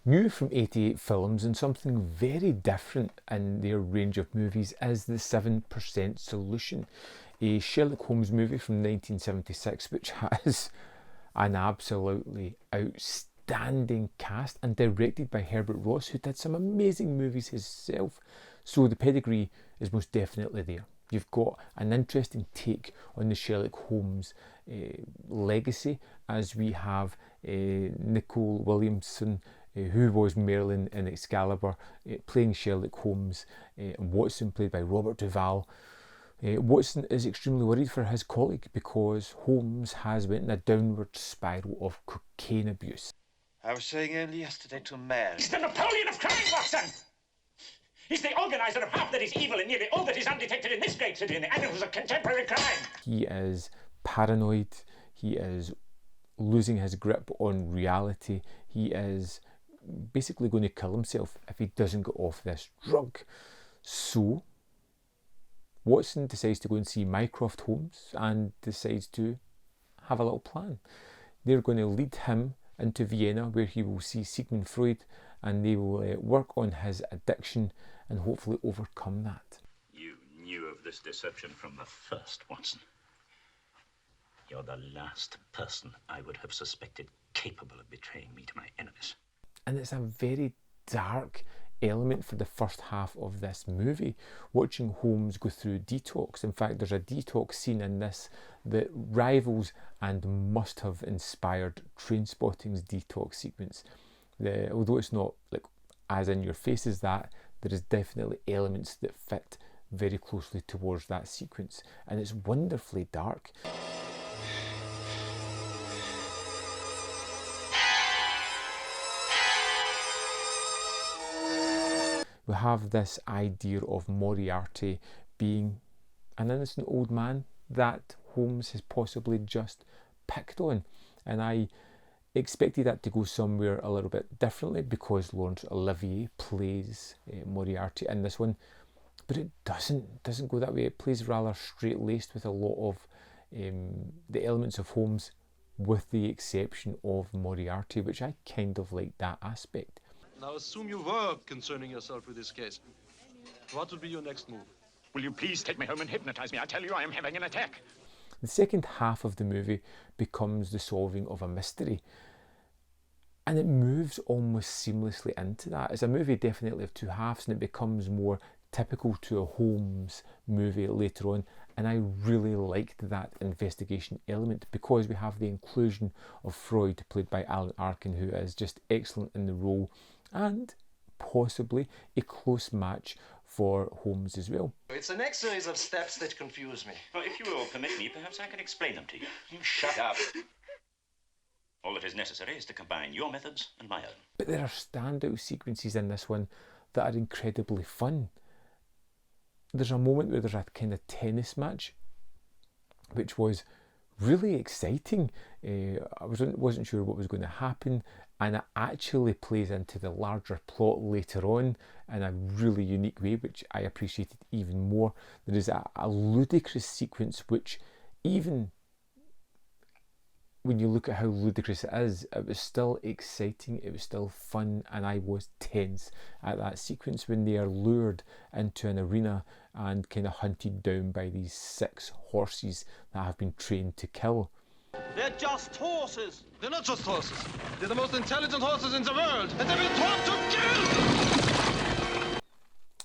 New from 88 Films, and something very different in their range of movies, is The 7% Solution, a Sherlock Holmes movie from 1976, which has an absolutely outstanding cast and directed by Herbert Ross, who did some amazing movies himself. So the pedigree is most definitely there. You've got an interesting take on the Sherlock Holmes legacy, as we have Nicole Williamson, who was Merlin in Excalibur, playing Sherlock Holmes, and Watson, played by Robert Duvall. Watson is extremely worried for his colleague because Holmes has went in a downward spiral of cocaine abuse. I was saying only yesterday to a man. He's the Napoleon of crime, Watson! He's the organizer of half that is evil and nearly all that is undetected in this great city in the annals of contemporary crime. He is paranoid. He is losing his grip on reality. He is basically going to kill himself if he doesn't get off this drug. So Watson decides to go and see Mycroft Holmes and decides to have a little plan. They're going to lead him into Vienna, where he will see Sigmund Freud, and they will work on his addiction and hopefully overcome that. You knew of this deception from the first, Watson. You're the last person I would have suspected capable of betraying me to my enemies. And it's a very dark element for the first half of this movie, watching Holmes go through detox. In fact, there's a detox scene in this that rivals and must have inspired Trainspotting's detox sequence. Although it's not like as in your face as that, there is definitely elements that fit very closely towards that sequence, and it's wonderfully dark. We have this idea of Moriarty being an innocent old man that Holmes has possibly just picked on, and I expected that to go somewhere a little bit differently because Laurence Olivier plays Moriarty in this one, but it doesn't go that way. It plays rather straight-laced with a lot of the elements of Holmes, with the exception of Moriarty, which I kind of like that aspect. Now assume you were concerning yourself with this case. What would be your next move? Will you please take me home and hypnotize me? I tell you, I am having an attack. The second half of the movie becomes the solving of a mystery, and it moves almost seamlessly into that. It's a movie definitely of two halves, and it becomes more typical to a Holmes movie later on, and I really liked that investigation element because we have the inclusion of Freud, played by Alan Arkin, who is just excellent in the role, and possibly a close match for Holmes as well. It's the next series of steps that confuse me. Well, if you will permit me, perhaps I can explain them to you. You shut up. All that is necessary is to combine your methods and my own. But there are standout sequences in this one that are incredibly fun. There's a moment where there's a kind of tennis match, which was really exciting. I wasn't sure what was going to happen, and it actually plays into the larger plot later on in a really unique way, which I appreciated even more. There is a ludicrous sequence which, even when you look at how ludicrous it is, it was still exciting, it was still fun, and I was tense at that sequence when they are lured into an arena and kind of hunted down by these 6 horses that have been trained to kill. They're just horses. They're not just horses. They're the most intelligent horses in the world, and they've been taught to kill!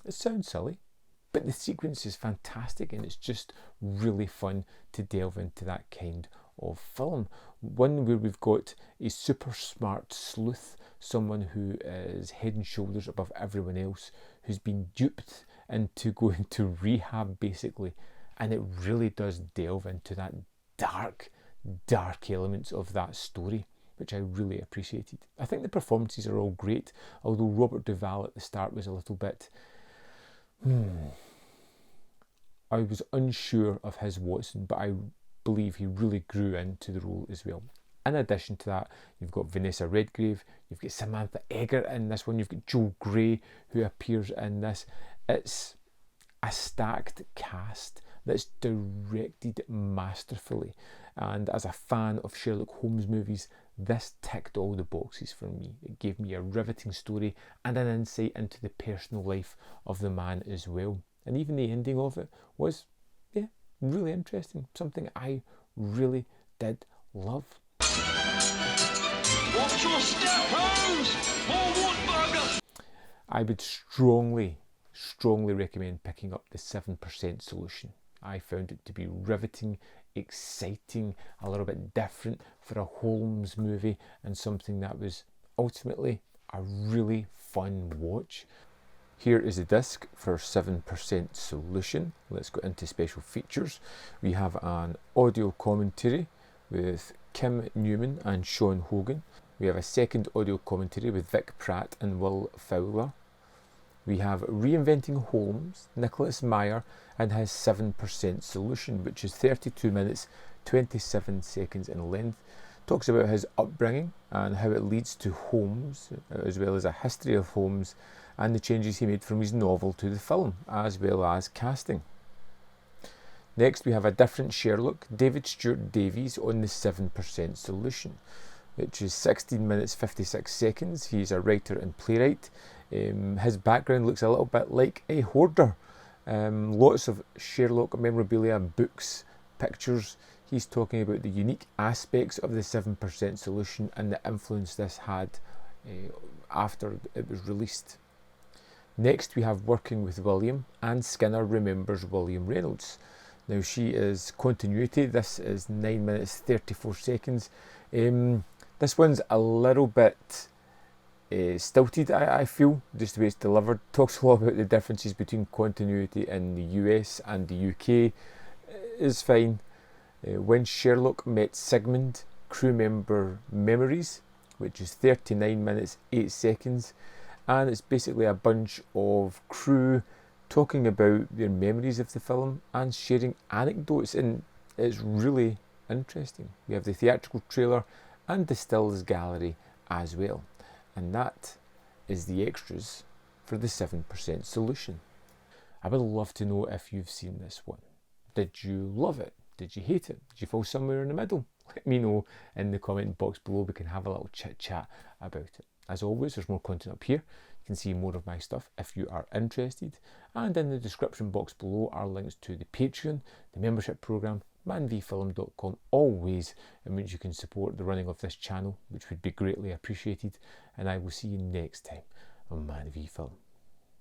It sounds silly, but the sequence is fantastic, and it's just really fun to delve into that kind of film. One where we've got a super smart sleuth, someone who is head and shoulders above everyone else, who's been duped into going to rehab basically, and it really does delve into that dark elements of that story, which I really appreciated. I think the performances are all great, although Robert Duvall at the start was a little bit I was unsure of his Watson, but I believe he really grew into the role as well. In addition to that, you've got Vanessa Redgrave, you've got Samantha Eggar in this one, you've got Joel Grey who appears in this. It's a stacked cast that's directed masterfully, and as a fan of Sherlock Holmes movies, This ticked all the boxes for me. It gave me a riveting story and an insight into the personal life of the man as well. And even the ending of it was, yeah, really interesting. Something I really did love. Watch your step, Holmes! More Wartburger! I would strongly recommend picking up the 7% solution. I found it to be riveting, exciting, a little bit different for a Holmes movie, and something that was ultimately a really fun watch. Here is a disc for 7% solution. Let's go into special features. We have an audio commentary with Kim Newman and Sean Hogan. We have a second audio commentary with Vic Pratt and Will Fowler. We have Reinventing Holmes, Nicholas Meyer, and his 7% solution, which is 32 minutes, 27 seconds in length. Talks about his upbringing and how it leads to Holmes, as well as a history of Holmes and the changes he made from his novel to the film, as well as casting. Next, we have a different Sherlock, David Stuart Davies, on the 7% solution, which is 16 minutes 56 seconds. He's a writer and playwright. His background looks a little bit like a hoarder. Lots of Sherlock memorabilia, books, pictures. He's talking about the unique aspects of the 7% solution and the influence this had after it was released. Next, we have Working with William. Anne Skinner remembers William Reynolds. Now, she is continuity. This is 9 minutes 34 seconds. This one's a little bit stilted, I feel, just the way it's delivered. Talks a lot about the differences between continuity in the US and the UK. Is fine. When Sherlock Met Sigmund, crew member memories, which is 39 minutes 8 seconds, and it's basically a bunch of crew talking about their memories of the film and sharing anecdotes, and it's really interesting. We have the theatrical trailer and the stills gallery as well, and that is the extras for the 7% solution. I would love to know if you've seen this one. Did you love it? Did you hate it? Did you fall somewhere in the middle? Let me know in the comment box below. We can have a little chit chat about it. As always, there's more content up here. You can see more of my stuff if you are interested. And in the description box below are links to the Patreon, the membership program, manvfilm.com, all ways in which you can support the running of this channel, which would be greatly appreciated. And I will see you next time on Man v Film.